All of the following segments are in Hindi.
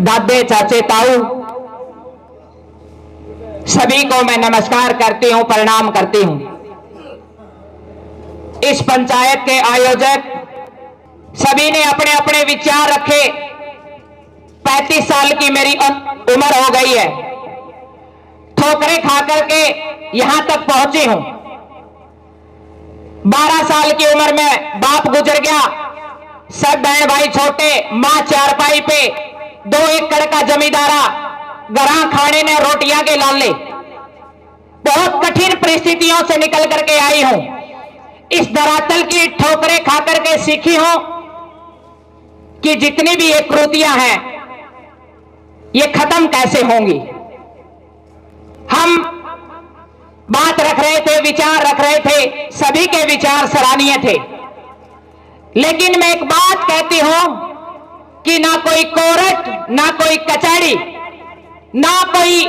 दादे, चाचे, ताऊ, सभी को मैं नमस्कार करती हूं, प्रणाम करती हूं। इस पंचायत के आयोजक सभी ने अपने अपने विचार रखे। 35 साल की मेरी उम्र हो गई है, ठोकरें खा करके यहां तक पहुंची हूं। 12 साल की उम्र में बाप गुजर गया, सब बहन भाई छोटे, मां चारपाई पे, 2 एकड़ का जमींदारा, गरां खाने ने रोटियां के लाले। बहुत कठिन परिस्थितियों से निकल करके आई हूं। इस धरातल की ठोकरें खा करके सीखी हूं कि जितनी भी ये क्रूतियां हैं ये खत्म कैसे होंगी। हम बात रख रहे थे, विचार रख रहे थे, सभी के विचार सराहनीय थे, लेकिन मैं एक बात कहती हूं कि ना कोई कोर्ट, ना कोई कचहरी, ना कोई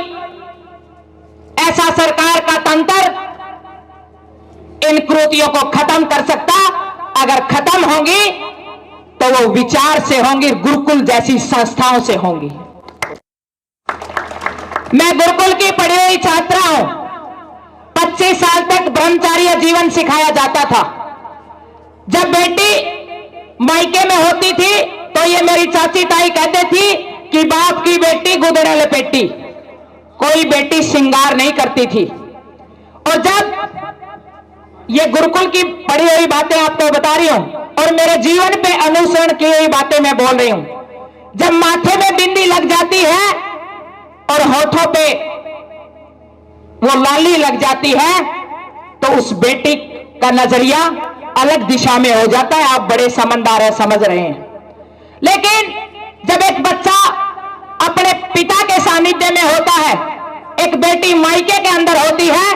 ऐसा सरकार का तंत्र इन क्रूतियों को खत्म कर सकता। अगर खत्म होंगी तो वो विचार से होंगी, गुरुकुल जैसी संस्थाओं से होंगी। मैं गुरुकुल की पढ़ी हुई छात्रा हूं। 25 साल तक ब्रह्मचार्य जीवन सिखाया जाता था। जब बेटी मायके में होती थी तो ये मेरी चाची ताई कहते थी कि बाप की बेटी गुदड़े लपेटी, कोई बेटी श्रृंगार नहीं करती थी। और जब ये गुरुकुल की पढ़ी हुई बातें आपको बता रही हूं और मेरे जीवन पे अनुसरण की हुई बातें मैं बोल रही हूं, जब माथे में बिंदी लग जाती है और होठों पे वो लाली लग जाती है तो उस बेटी का नजरिया अलग दिशा में हो जाता है। आप बड़े समझदार है, समझ रहे हैं। लेकिन जब एक बच्चा अपने पिता के सानिध्य में होता है, एक बेटी मायके के अंदर होती है,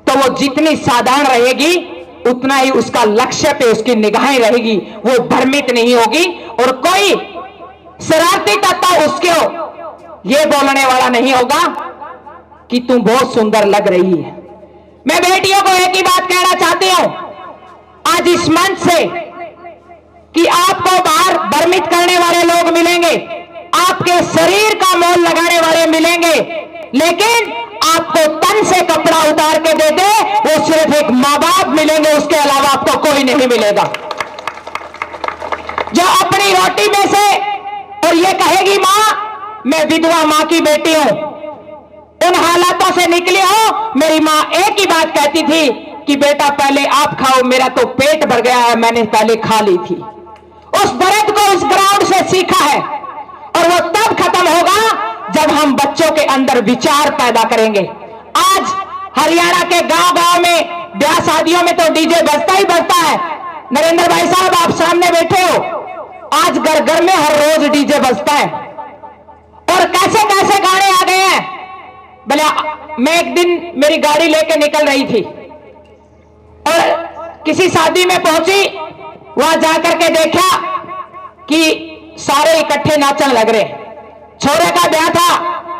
तो वो जितनी साधारण रहेगी उतना ही उसका लक्ष्य पे उसकी निगाहें रहेगी, वो भ्रमित नहीं होगी और कोई शरारती तत्व उसको ये बोलने वाला नहीं होगा कि तू बहुत सुंदर लग रही है। मैं बेटियों को एक ही बात कहना चाहती हूं आज इस मंच से कि आपको बाहर भ्रमित करने वाले लोग मिलेंगे, आपके शरीर का मोल लगाने वाले मिलेंगे, लेकिन आपको तन से कपड़ा उतार के दे दे वो सिर्फ एक मां बाप मिलेंगे, उसके अलावा आपको कोई नहीं मिलेगा। जो अपनी रोटी में से और ये कहेगी मां मैं विधवा मां की बेटी हूं, उन हालातों से निकली हो। मेरी मां एक ही बात कहती थी कि बेटा पहले आप खाओ, मेरा तो पेट भर गया है, मैंने पहले खा ली थी। उस दर्द को उस ग्राउंड से सीखा है और वो तब खत्म होगा जब हम बच्चों के अंदर विचार पैदा करेंगे। आज हरियाणा के गांव-गांव में ब्याह शादियों में तो डीजे बजता ही बजता है। नरेंद्र भाई साहब आप सामने बैठे हो, आज घर घर में हर रोज डीजे बजता है और कैसे कैसे गाने आ गए हैं। भले मैं एक दिन मेरी गाड़ी लेके निकल रही थी और किसी शादी में पहुंची, वहां जाकर के देखा कि सारे इकट्ठे नाचने लग रहे। छोरे का ब्याह था,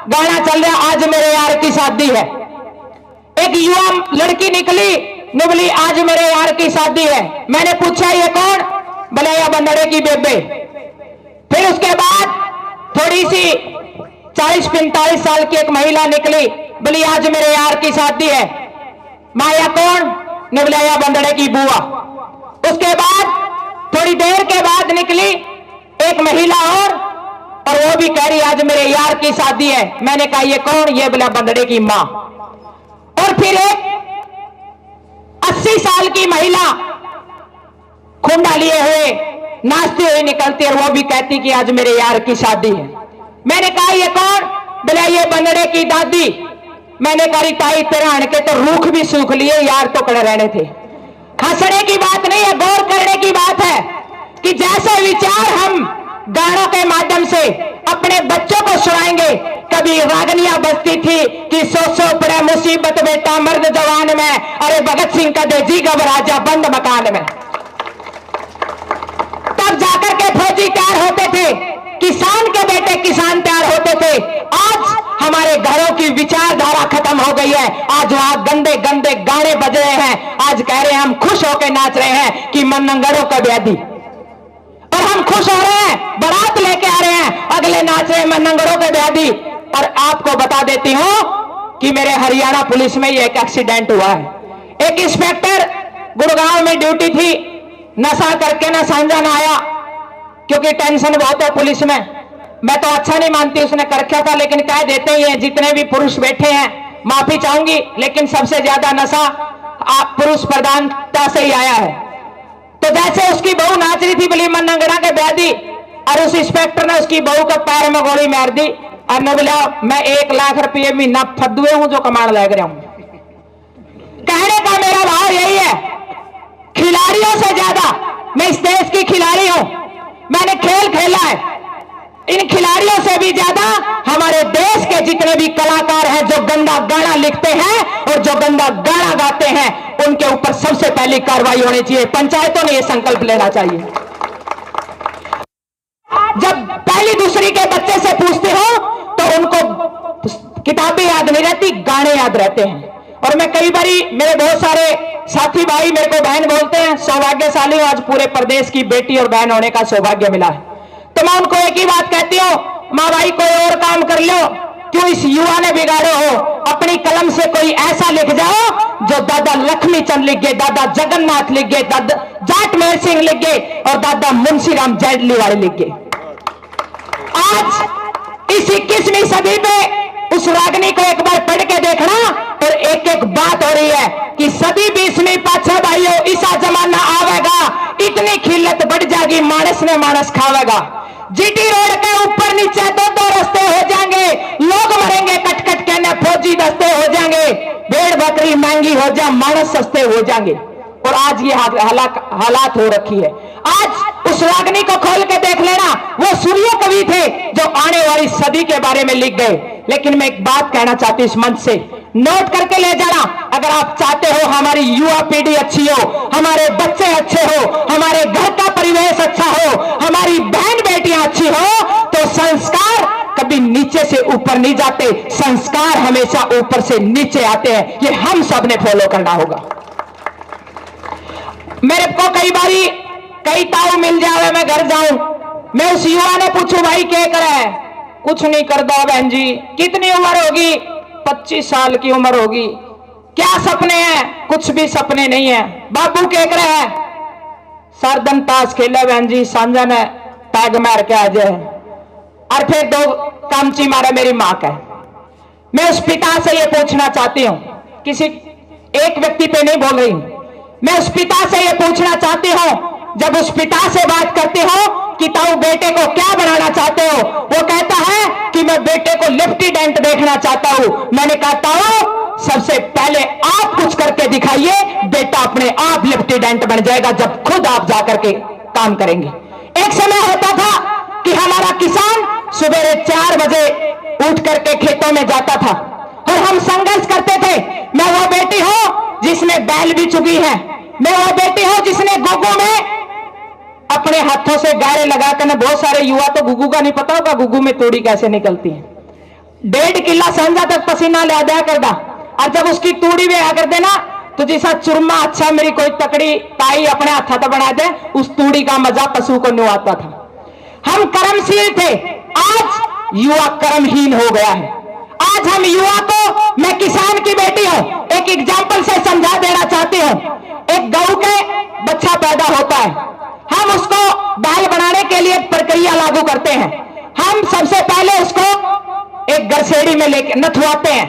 गाना चल रहा आज मेरे यार की शादी है। एक युवा लड़की निकली, बोली आज मेरे यार की शादी है। मैंने पूछा ये कौन? बोले या बंदड़े की बेबे। फिर उसके बाद थोड़ी सी 40-45 साल की एक महिला निकली, बोली आज मेरे यार की शादी है। माया कौन? ने बोला या बंदड़े की बुआ। उसके बाद थोड़ी देर के बाद निकली एक महिला और वो भी कह रही आज मेरे यार की शादी है। मैंने कहा ये कौन? ये बोला बंदड़े की मां। और फिर एक 80 साल की महिला खुंडा लिए हुए नाचती हुई निकलती और वो भी कहती कि आज मेरे यार की शादी है। मैंने कहा ये कौन? बोला ये बंदड़े की दादी। मैंने कहा ताई तेरा अणके तो रूख भी सूख लिए, यार तो कड़े रहने थे। हंसने की बात नहीं है, गौर करने की बात है कि जैसे विचार हम गानों के माध्यम से अपने बच्चों को सुनाएंगे। कभी रागनियां बजती थी कि सो पड़े मुसीबत बेटा मर्द जवान में, अरे भगत सिंह का दे जी घबराजा बंद मकान में। तब जाकर के फौजी तैयार होते थे, किसान के बेटे किसान तैयार होते थे। आज हमारे घरों की विचारधारा खत्म हो गई है। आज वहां गंदे गंदे गाने बज रहे हैं। आज कह रहे हैं हम खुश होकर नाच रहे हैं कि मनंगड़ों का व्याधि, और हम हम खुश हो रहे हैं, बारात लेके आ रहे हैं, अगले नाच रहे हैं नंगड़ों के ब्यादी। और आपको बता देती हूं कि मेरे हरियाणा पुलिस में ये एक एक्सीडेंट हुआ है। एक इंस्पेक्टर गुड़गांव में ड्यूटी थी, नशा करके ना सांझा ना आया, क्योंकि टेंशन बहुत है पुलिस में। मैं तो अच्छा नहीं मानती उसने कर रखा था, लेकिन कह देते ही हैं जितने भी पुरुष बैठे हैं, माफी चाहूंगी, लेकिन सबसे ज्यादा नशा आप पुरुष प्रधानता से ही आया है। तो जैसे उसकी बहू नाच रही थी बलीमन नंगड़ा के ब्यादी, और उस इंस्पेक्टर ने उसकी बहू के पैर में गोली मार दी और ने बोला मैं 1 लाख रुपये महीना फदुए हूं जो कमाण लग रहा हूं। कहने का मेरा भाव यही है, खिलाड़ियों से ज्यादा मैं इस देश की खिलाड़ी हूं, मैंने खेल खेला है। इन खिलाड़ियों से भी ज्यादा हमारे देश के जितने भी कलाकार हैं जो गंदा गाना लिखते हैं और जो गंदा गाना गाते हैं, उनके ऊपर सबसे पहली कार्रवाई होनी चाहिए। पंचायतों ने यह संकल्प लेना चाहिए। जब पहली दूसरी के बच्चे से पूछते हो तो उनको किताबें याद नहीं रहती, गाने याद रहते हैं। और मैं कई बारी, मेरे बहुत सारे साथी भाई मेरे को बहन बोलते हैं, सौभाग्यशाली हूं, आज पूरे प्रदेश की बेटी और बहन होने का सौभाग्य मिला है। तो मैं उनको एक ही बात कहती हूं, मां भाई कोई और काम कर लो, क्यों इस युवा ने बिगाड़े हो। अपनी कलम से कोई ऐसा लिख जाओ जो दादा लक्ष्मी चंद लिख गए, दादा जगन्नाथ लिख गए, दादा जाटमेर सिंह लिख गए और दादा मुंशीराम जैडलीवाल लिख गए। आज इस 21वीं सदी में उस रागनी को एक बार पढ़ के देखना, और एक एक बात हो रही है कि सदी 20वीं पाछा भाइयों ऐसा जमाना आवेगा, इतनी खिल्लत बढ़ जाएगी, मानस ने मानस खावेगा। जीटी रोड के ऊपर नीचे 2-2 रास्ते हो जाएंगे, लोग मरेंगे कट कट के, न फौजी दस्ते हो जाएंगे, भेड़ बकरी महंगी हो जाए, मानस सस्ते हो जाएंगे। और आज ये हालात हो रखी है। आज उस रागनी को खोल के देख लेना, वो सूर्य कवि थे जो आने वाली सदी के बारे में लिख गए। लेकिन मैं एक बात कहना चाहती हूं, इस मंच से नोट करके ले जाना, अगर आप चाहते हो हमारी युवा पीढ़ी अच्छी हो, हमारे बच्चे अच्छे हो, हमारे घर का परिवेश अच्छा हो, हमारी बहन बेटियां अच्छी हो, तो संस्कार कभी नीचे से ऊपर नहीं जाते, संस्कार हमेशा ऊपर से नीचे आते हैं। ये हम सब ने फॉलो करना होगा। मेरे को कई बारी कई ताऊ मिल जावे, मैं घर जाऊं, मैं उस युवा ने पूछूं भाई क्या करे, कुछ नहीं करता बहन जी। कितनी उम्र होगी? 25 साल की उम्र होगी। क्या सपने हैं? कुछ भी सपने नहीं है। बाबू क्या करे है? सरदन ताश खेले बहन जी, सांझा ने टैग मार के आ जाए, और फिर 2 कामची मारे मेरी मां का। मैं उस पिता से ये पूछना चाहती हूं, किसी एक व्यक्ति पे नहीं बोल रही, मैं उस पिता से ये पूछना चाहती हूं, जब उस पिता से बात करते हो कि ताऊ बेटे को क्या बनाना चाहते हो, वो कहता है कि मैं बेटे को लेफ्टिनेंट देखना चाहता हूं। मैंने कहा ताऊ सबसे पहले आप कुछ करके दिखाइए, बेटा अपने आप लेफ्टिनेंट बन जाएगा जब खुद आप जाकर के काम करेंगे। एक समय होता था कि हमारा किसान सुबह 4 बजे उठ करके खेतों में जाता था और हम संघर्ष करते थे। मैं वो बेटी हूं जिसने बैल भी चुगी है, मैं वो बेटी हूं जिसने गुगू में अपने हाथों से गारे लगाकर, बहुत सारे युवा तो गुगू का नहीं पता होगा, गुगू में तूड़ी कैसे निकलती है। 1.5 किला संजा तक पसीना ले दिया करदा, और जब उसकी तूड़ी में आ कर देना तो जैसा चुरमा अच्छा मेरी कोई तकड़ी ताई अपने हाथा तो बना दे, उस तूड़ी का मजा पशु को नहीं आता था। हम कर्मशील थे, आज युवा कर्महीन हो गया है। आज हम युवा को, मैं किसान की बेटी हूं, एक एग्जाम्पल से समझा देना चाहती हूं। एक गऊ के बच्चा पैदा होता है, हम उसको बैल बनाने के लिए एक प्रक्रिया लागू करते हैं। हम सबसे पहले उसको एक गरसेड़ी में लेके नथवाते हैं,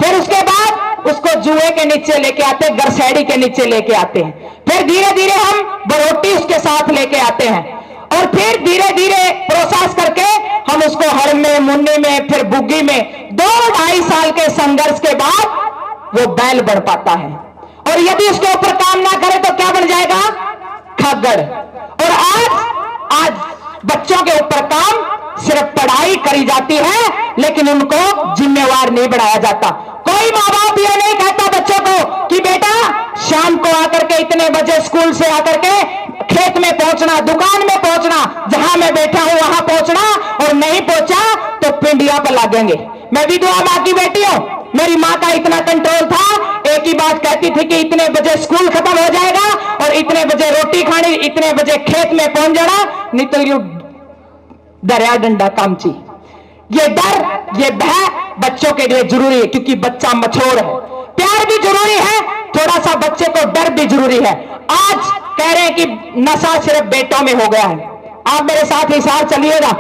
फिर उसके बाद उसको जुए के नीचे लेके आते हैं, गरसेड़ी के नीचे लेके आते हैं, फिर धीरे धीरे हम बरोटी उसके साथ लेके आते हैं, और फिर धीरे धीरे प्रोसेस करके हम उसको हड़ में, मुन्नी में, फिर बुग्गी में 2-2.5 साल के संघर्ष के बाद वो बैल बन पाता है। और यदि उसके ऊपर काम ना करे तो क्या बन जाएगा? खग्गड़। और आज बच्चों के ऊपर काम सिर्फ पढ़ाई करी जाती है, लेकिन उनको जिम्मेवार नहीं बनाया जाता। कोई माँ बाप ये नहीं कहता बच्चों को कि बेटा शाम को आकर के इतने बजे स्कूल से आकर के खेत में पहुंचना, दुकान में पहुंचना, जहां मैं बैठा हूं वहां पहुंचना, और नहीं पहुंचा तो पिंडिया पर लागेंगे। मैं विधवा मां की बेटी हूं, मेरी मां का इतना कंट्रोल था, एक ही बात कहती थी कि इतने बजे स्कूल खत्म हो जाएगा और और इतने बजे रोटी खानी, इतने बजे खेत में पहुंच जाना, नहीं तो यू दरिया डंडा कामची। ये डर, ये भय बच्चों के लिए जरूरी है, क्योंकि बच्चा मछोर है। प्यार भी जरूरी है, थोड़ा सा बच्चे को डर भी जरूरी है। आज कह रहे हैं कि नशा सिर्फ बेटों में हो गया है। आप मेरे साथ हिसार चलिएगा।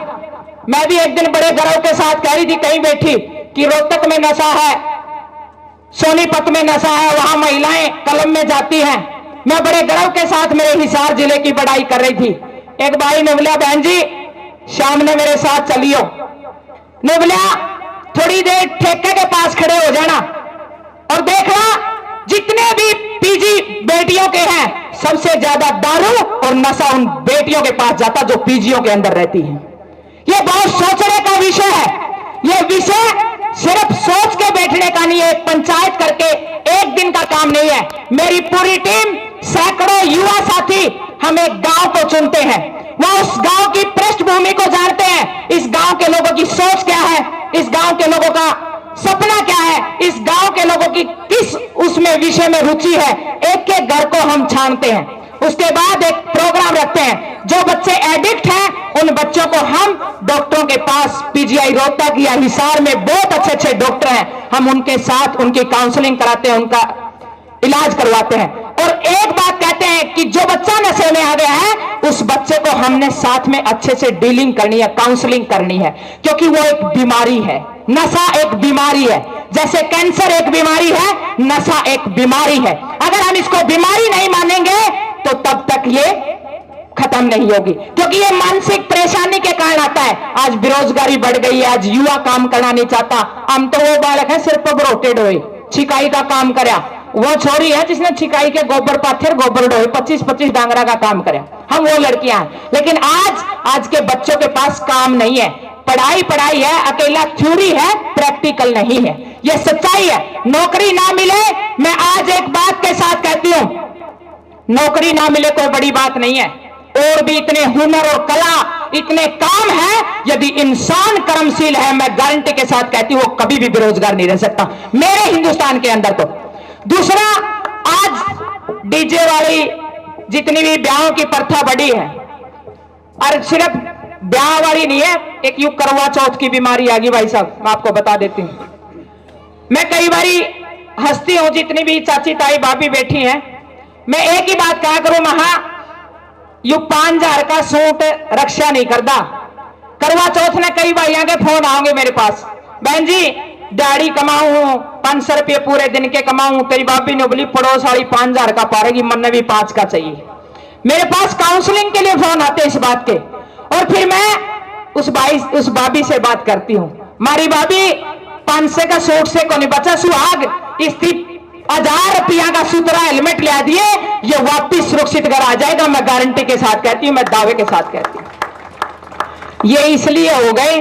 मैं भी एक दिन बड़े गर्व के साथ कह रही थी कहीं बैठी कि रोहतक में नशा है, सोनीपत में नशा है, वहां महिलाएं कलम में जाती हैं। मैं बड़े गर्व के साथ मेरे हिसार जिले की बड़ाई कर रही थी। एक भाई ने बोला, बहन जी शाम ने मेरे साथ चलियो। ने बोला थोड़ी देर ठेके के पास खड़े हो जाना और देखना जितने भी पीजी बेटियों के हैं, सबसे ज्यादा दारू और नशा उन बेटियों के पास जाता जो पीजियों के अंदर रहती हैं। यह बहुत सोचने का विषय है। यह विषय सिर्फ सोच के बैठने का नहीं है, पंचायत करके एक दिन का काम नहीं है। मेरी पूरी टीम, सैकड़ों युवा साथी हम एक गांव को चुनते हैं, वह उस गांव की पृष्ठभूमि को जानते हैं, इस गांव के लोगों की सोच क्या है, इस गांव के लोगों का सपना क्या है, इस गांव के लोगों की किस उसमें विषय में रुचि है। एक एक घर को हम छानते हैं, उसके बाद एक प्रोग्राम रखते हैं। जो बच्चे एडिक्ट हैं उन बच्चों को हम डॉक्टरों के पास, पीजीआई रोहतक या हिसार में बहुत अच्छे अच्छे डॉक्टर हैं, हम उनके साथ उनकी काउंसलिंग कराते हैं, उनका इलाज करवाते हैं। और एक बात कहते हैं कि जो बच्चा नशे में आ गया है उस बच्चे को हमने साथ में अच्छे से डीलिंग करनी है, काउंसलिंग करनी है, क्योंकि वो एक बीमारी है। नशा एक बीमारी है, जैसे कैंसर एक बीमारी है, नशा एक बीमारी है। अगर हम इसको बीमारी नहीं मानेंगे तो तब तक ये खत्म नहीं होगी, क्योंकि ये मानसिक परेशानी के कारण आता है। आज बेरोजगारी बढ़ गई है, आज युवा काम करना नहीं चाहता। हम तो वो बालक है सिर्फ रोटेड हुए छिकाई का काम करया, वो छोरी है जिसने छिकाई के गोबर पाथर गोबर डोए 25-25 डांगरा का काम करे, हम वो लड़कियां हैं। लेकिन आज के बच्चों के पास काम नहीं है, पढ़ाई है, अकेला थ्योरी है, प्रैक्टिकल नहीं है। ये सच्चाई है। नौकरी ना मिले, मैं आज एक बात के साथ कहती हूं, नौकरी ना मिले कोई बड़ी बात नहीं है, और भी इतने हुनर और कला, इतने काम है। यदि इंसान कर्मशील है, मैं गारंटी के साथ कहती हूं वो कभी भी बेरोजगार नहीं रह सकता मेरे हिंदुस्तान के अंदर। तो दूसरा, आज डीजे वाली जितनी भी ब्याहों की प्रथा बढ़ी है, और सिर्फ ब्याह वाली नहीं है, एक युग करवा चौथ की बीमारी आ गई भाई साहब, मैं आपको बता देती हूं। मैं कई बारी हंसती हूं, जितनी भी चाची ताई भाभी बैठी हैं, मैं एक ही बात कहा करूं, महा यू 5000 का सूट रक्षा नहीं करता। करवा चौथ ने कई भाइयों के फोन आओगे मेरे पास, बहन जी दाढ़ी कमाऊं 500 रुपये पूरे दिन के कमाऊं, तेरी भाभी ने बोली पड़ोस वाली 5000 का पारेगी, मन भी 5 का चाहिए। मेरे पास काउंसलिंग के लिए फोन आते इस बात के, और फिर मैं उस भाभी से बात करती हूं, मारी भाभी 500 का सूट से को नहीं बचा, सुहाग इस 1000 रुपया का सुतरा हेलमेट ले दिए, ये वापिस सुरक्षित घर आ जाएगा। मैं गारंटी के साथ कहती हूं, मैं दावे के साथ कहती हूं। ये इसलिए हो गए,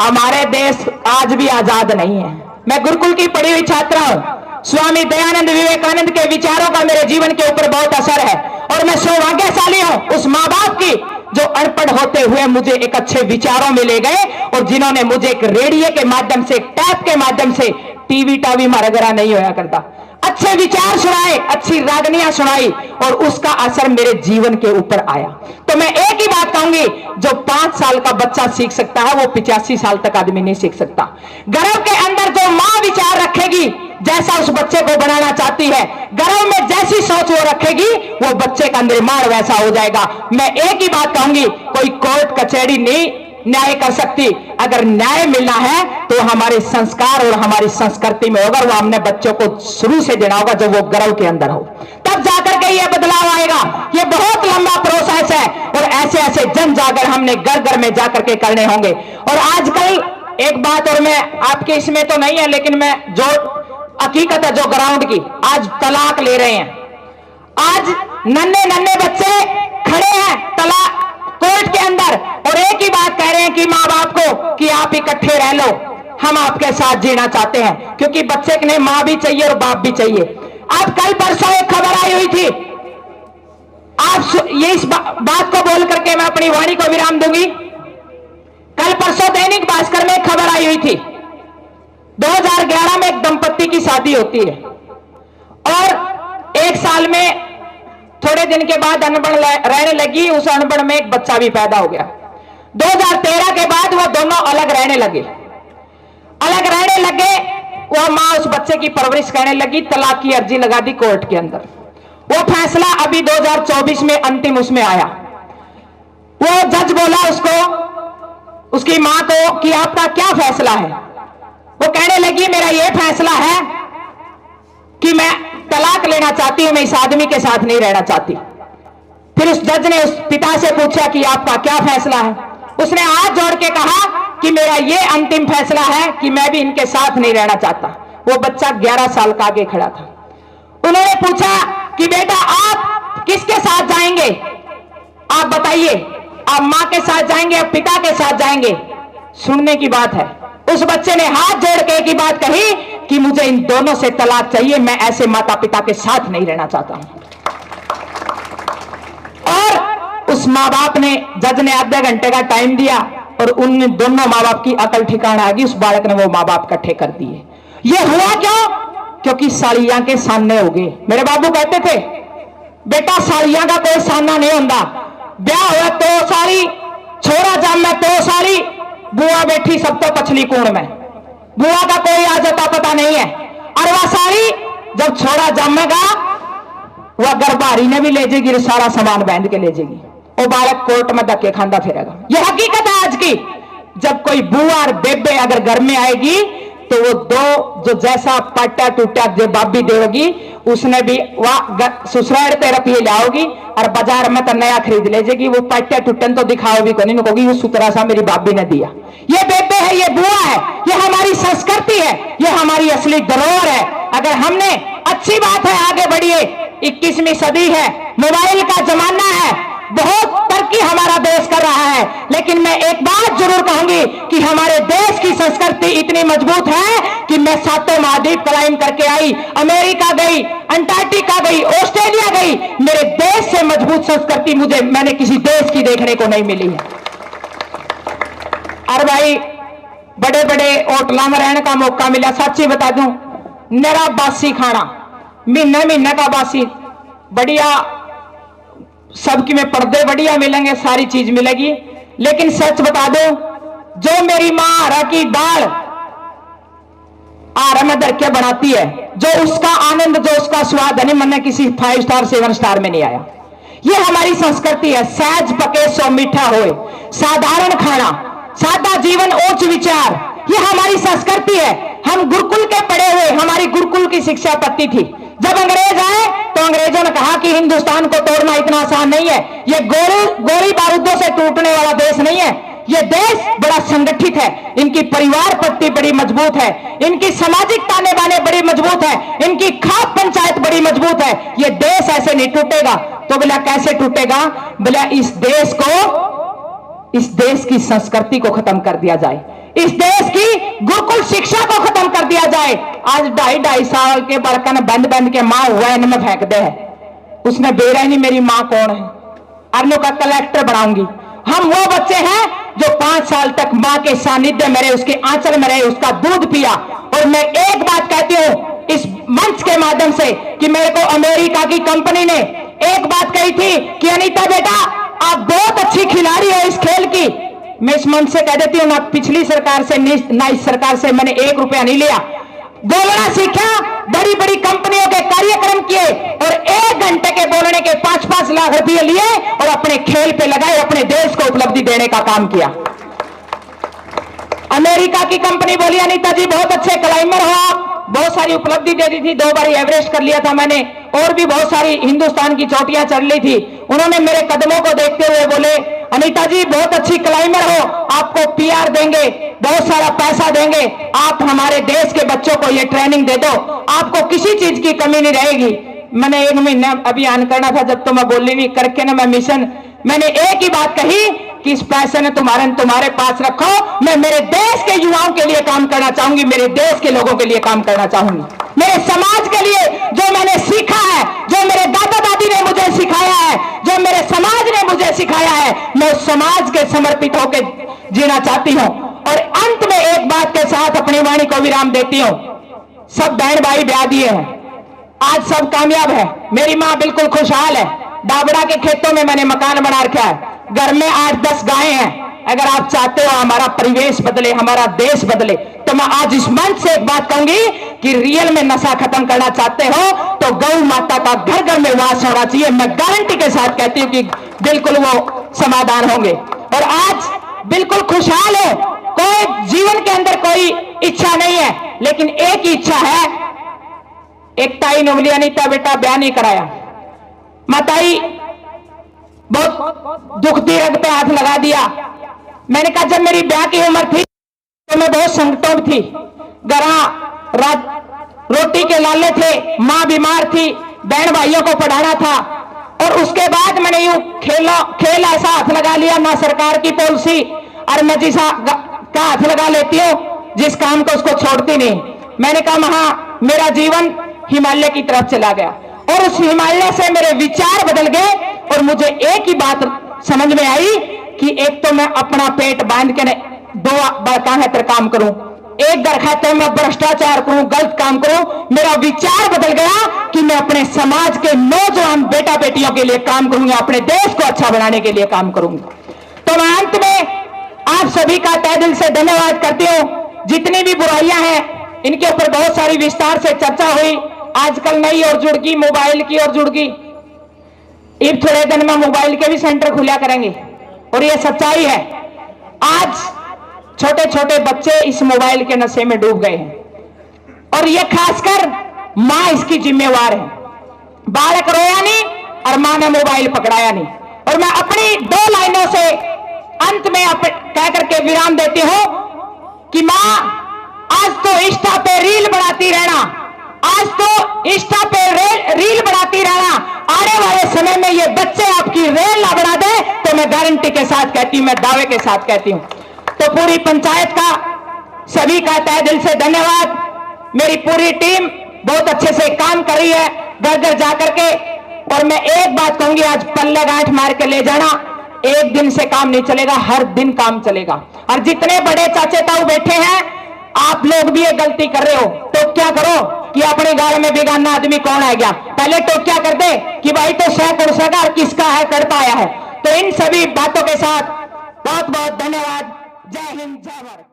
हमारे देश आज भी आजाद नहीं है। मैं गुरुकुल की पढ़ी हुई छात्रा हूं, स्वामी दयानंद विवेकानंद के विचारों का मेरे जीवन के ऊपर बहुत असर है, और मैं सौभाग्यशाली हूं उस मां बाप की जो अनपढ़ होते हुए मुझे एक अच्छे विचारों में ले गए, और जिन्होंने मुझे एक रेडियो के माध्यम से, टैप के माध्यम से, टीवी टावी मरगरा नहीं होया करता, अच्छे विचार सुनाए, अच्छी रागनियां सुनाई, और उसका असर मेरे जीवन के ऊपर आया। तो मैं एक ही बात कहूंगी, जो 5 साल का बच्चा सीख सकता है वो 85 साल तक आदमी नहीं सीख सकता। गर्भ के अंदर जो मां विचार रखेगी, जैसा उस बच्चे को बनाना चाहती है, गर्भ में जैसी सोच वो रखेगी, वो बच्चे का निर्माण वैसा हो जाएगा। मैं एक ही बात कहूंगी, कोई कोर्ट कचहरी नहीं न्याय कर सकती। अगर न्याय मिलना है तो हमारे संस्कार और हमारी संस्कृति में होगा, वो हमने बच्चों को शुरू से देना होगा, जब वो गर्भ के अंदर हो, तब जाकर के ये बदलाव आएगा। ये बहुत लंबा प्रोसेस है, और ऐसे ऐसे जन जागर हमने घर घर में जाकर के करने होंगे। और आजकल एक बात, और मैं आपके इसमें तो नहीं है, लेकिन मैं जो हकीकत है जो ग्राउंड की, आज तलाक ले रहे हैं। आज नन्हे नन्हे बच्चे खड़े हैं तलाक कोर्ट के अंदर, और एक ही बात कह रहे हैं कि माँ बाप को कि आप इकट्ठे रह लो, हम आपके साथ जीना चाहते हैं, क्योंकि बच्चे ने माँ भी चाहिए और बाप भी चाहिए। अब कल परसों एक खबर आई हुई थी, आप ये इस बात को बोल करके मैं अपनी वाणी को विराम दूंगी। कल परसों दैनिक भास्कर में एक खबर आई हुई थी, 2011 में एक दंपत्ति की शादी होती है, और 1 साल में थोड़े दिन के बाद अनबन रहने लगी, उस अनबन में एक बच्चा भी पैदा हो गया। 2013 के बाद वो दोनों अलग रहने लगे। वो मां उस बच्चे की परवरिश करने लगी, तलाक की अर्जी लगा दी कोर्ट के अंदर। वो फैसला अभी 2024 में अंतिम उसमें आया। वो जज बोला उसको, उसकी मां को, कि आपका क्या फैसला है? वो कहने लगी मेरा ये फैसला है कि मैं तलाक लेना चाहती हूं, मैं इस आदमी के साथ नहीं रहना चाहती। फिर उस जज ने उस पिता से पूछा कि आपका क्या फैसला है? उसने हाथ जोड़ के कहा कि मेरा ये अंतिम फैसला है कि मैं भी इनके साथ नहीं रहना चाहता। वो बच्चा 11 साल का आगे खड़ा था। उन्होंने पूछा कि बेटा आप किसके साथ जाएंगे, आप बताइए, आप मां के साथ जाएंगे या पिता के साथ जाएंगे? सुनने की बात है, उस बच्चे ने हाथ जोड़ के एक ही बात कही कि मुझे इन दोनों से तलाक चाहिए, मैं ऐसे माता पिता के साथ नहीं रहना चाहता हूं। और उस मां बाप ने, जज ने आधे घंटे का टाइम दिया और उन दोनों मां बाप की अकल ठिकाना आ गई। उस बालक ने वो मां बाप इकट्ठे कर दिए। ये हुआ क्यों? क्योंकि साड़ियां के सामने हो गए। मेरे बाबू कहते थे बेटा साड़ियां का कोई सामना नहीं होता, ब्याह हुआ तो साड़ी, छोरा जामे तो साड़ी, बुआ बैठी सब तो पछली कूण में, बुआ का कोई आजता पता नहीं है। और वह साड़ी जब छोरा जमेगा वह गरबारी ने भी ले जाएगी, सारा सामान बांध के ले जाएगी। वो बालक कोर्ट में धक्के खांदा फिरेगा। यह हकीकत है आज की। जब कोई बुआ और बेबे अगर घर में आएगी तो वो दो जो जैसा पट्टा टूटा जो बाबी देगी, उसने भी वह ससुराल पे रुपये लाओगी और बाजार में तो नया खरीद ले जाएगी। वो पट्टा टूटन तो दिखाओ भी कोई नहीं, कहोगी वो सुतरा सा मेरी बाबी ने दिया। ये बेबे है, ये बुआ है, ये हमारी संस्कृति है, ये हमारी असली धरोहर है। अगर हमने, अच्छी बात है, आगे बढ़िए, 21वीं सदी है, मोबाइल का जमाना है, बहुत तरक्की हमारा देश कर रहा है, लेकिन मैं एक बात जरूर कहूंगी कि हमारे देश की संस्कृति इतनी मजबूत है कि मैं 7 महाद्वीप क्लाइंब करके आई, अमेरिका गई, अंटार्कटिका गई, ऑस्ट्रेलिया गई, मेरे देश से मजबूत संस्कृति मैंने किसी देश की देखने को नहीं मिली है। और भाई बड़े बड़े होटलों में रहने का मौका मिला, सच्ची बता दूं, मेरा बासी खाना, महीने का बासी, बढ़िया सबकी में पर्दे बढ़िया मिलेंगे, सारी चीज मिलेगी। लेकिन सच बता दो, जो मेरी मां हरा की दाल आरा में धर के बनाती है, जो उसका आनंद, जो उसका स्वाद है, मैंने किसी 5 स्टार 7 स्टार में नहीं आया। ये हमारी संस्कृति है। सहज पके सो मीठा होए, साधारण खाना, सादा जीवन, उच्च विचार, ये हमारी संस्कृति है। हम गुरुकुल के पढ़े हुए, हमारी गुरुकुल की शिक्षा पत्ती थी। जब अंग्रेज आए तो अंग्रेजों ने कहा कि हिंदुस्तान को तोड़ना इतना आसान नहीं है, ये गोली बारूदों से टूटने वाला देश नहीं है, ये देश बड़ा संगठित है, इनकी परिवार पत्ती बड़ी मजबूत है, इनकी सामाजिक ताने बाने बड़ी मजबूत है, इनकी खाप पंचायत बड़ी मजबूत है, ये देश ऐसे नहीं टूटेगा। तो बोला कैसे टूटेगा? बोला इस देश की संस्कृति को खत्म कर दिया जाए, इस देश की गुरुकुल शिक्षा को खत्म कर दिया जाए। आज 2.5 साल के बड़का ने बंद के मां हुआ इनमें फेंक दे है, उसने बेरा ही नहीं मेरी मां कौन है, अर्नो का कलेक्टर बनाऊंगी। हम वो बच्चे हैं जो 5 साल तक मां के सानिध्य में रहे, उसके आंचल में रहे, उसका दूध पिया। और मैं एक बात कहती हूं इस मंच के माध्यम से कि मेरे को अमेरिका की कंपनी ने एक बात कही थी कि अनीता बेटा आप बहुत अच्छी खिलाड़ी हो इस खेल की। मैं इस मंच से कह देती हूं, ना पिछली सरकार से ना इस सरकार से मैंने 1 रुपया नहीं लिया, बोलना सीखा, बड़ी बड़ी कंपनियों के कार्यक्रम किए और 1 घंटे के बोलने के 5-5 लाख रुपए लिए और अपने खेल पे लगाए, अपने देश को उपलब्धि देने का काम किया। अमेरिका की कंपनी बोली अनीता जी बहुत अच्छे क्लाइंबर हो आप, बहुत सारी उपलब्धि दे दी थी, 2 बार एवरेस्ट कर लिया था मैंने, और भी बहुत सारी हिंदुस्तान की चोटियां चढ़ ली थी। उन्होंने मेरे कदमों को देखते हुए बोले अनीता जी बहुत अच्छी क्लाइंबर हो, आपको PR देंगे, बहुत सारा पैसा देंगे, आप हमारे देश के बच्चों को ये ट्रेनिंग दे दो, आपको किसी चीज की कमी नहीं रहेगी। मैंने 1 महीना अभियान करना था, जब तो मैं बोली नहीं करके ना मैं मिशन, मैंने एक ही बात कही कि इस पैसे ने तुम्हारे पास रखो, मैं मेरे देश के युवाओं के लिए काम करना चाहूंगी, मेरे देश के लोगों के लिए काम करना चाहूंगी, मेरे समाज के लिए जो मैंने सीखा है, जो मेरे दादा दादी ने मुझे सिखाया है, जो मेरे समाज ने मुझे सिखाया है, मैं उस समाज के समर्पित होकर जीना चाहती हूं। और अंत में एक बात के साथ अपनी वाणी को विराम देती हूं। सब बहन भाई ब्याह दिए हैं, आज सब कामयाब है, मेरी मां बिल्कुल खुशहाल है, डाबड़ा के खेतों में मैंने मकान बना रखा है, घर में 8-10 गायें हैं। अगर आप चाहते हो हमारा परिवेश बदले, हमारा देश बदले, तो मैं आज इस मंच से एक बात कहूंगी कि रियल में नशा खत्म करना चाहते हो तो गौ माता का घर घर में वास होना चाहिए। मैं गारंटी के साथ कहती हूं कि बिल्कुल वो समाधान होंगे। और आज बिल्कुल खुशहाल हो, कोई जीवन के अंदर कोई इच्छा नहीं है, लेकिन एक ही इच्छा है। एक ताई नुमली अनीता बेटा ब्याह नहीं कराया, माताई बहुत दुख दी, रग पे हाथ लगा दिया। मैंने कहा जब मेरी ब्याह की उम्र थी तो मैं बहुत संकटों में थी, गरा रात रोटी के लाले थे, मां बीमार थी, बहन भाइयों को पढ़ाना था। और उसके बाद मैंने यूं खेल ऐसा हाथ लगा लिया, ना सरकार की पॉलिसी, और मैं जिस का हाथ लगा लेती हूं जिस काम को उसको छोड़ती नहीं। मैंने कहा वहां मेरा जीवन हिमालय की तरफ चला गया और उस हिमालय से मेरे विचार बदल गए और मुझे एक ही बात समझ में आई कि एक तो मैं अपना पेट बांध के दो बड़काहेतर काम करूं, एक घर खाते मैं भ्रष्टाचार करूं, गलत काम करूं। मेरा विचार बदल गया कि मैं अपने समाज के नौजवान बेटा बेटियों के लिए काम करूंगा, अपने देश को अच्छा बनाने के लिए काम करूंगा। तो मैं अंत में आप सभी का तहे दिल से धन्यवाद करती हूं। जितनी भी बुराइयां हैं इनके ऊपर बहुत सारी विस्तार से चर्चा हुई। आजकल नई और जुड़ गई, मोबाइल की और जुड़ गई। अब थोड़े दिन में मोबाइल के भी सेंटर खुला करेंगे और ये सच्चाई है। आज छोटे छोटे बच्चे इस मोबाइल के नशे में डूब गए हैं और ये खासकर मां इसकी जिम्मेवार है। बालक रोया नहीं और मां ने मोबाइल पकड़ाया नहीं। और मैं अपनी 2 लाइनों से अंत में कह करके विराम देती हूं कि मां आज तो इंस्टा पे रील बनाती रहना, आज तो इंस्टा पे रील बनाती रहना, आने वाले समय में ये बच्चे आपकी रेल ना बना दे तो मैं गारंटी के साथ कहती हूं, मैं दावे के साथ कहती हूं। तो पूरी पंचायत का सभी का तहे दिल से धन्यवाद। मेरी पूरी टीम बहुत अच्छे से काम कर रही है घर घर जाकर के। और मैं एक बात कहूंगी, आज पल्ले गांठ मार के ले जाना, एक दिन से काम नहीं चलेगा, हर दिन काम चलेगा। और जितने बड़े चाचे ताऊ बैठे हैं, आप लोग भी ये गलती कर रहे हो तो क्या करो कि अपने घर में बेगाना आदमी कौन आ गया, पहले तो क्या कर दे कि भाई तो सैकड़ किसका है कर पाया है। तो इन सभी बातों के साथ बहुत बहुत धन्यवाद। जय हिंद, जय भारत।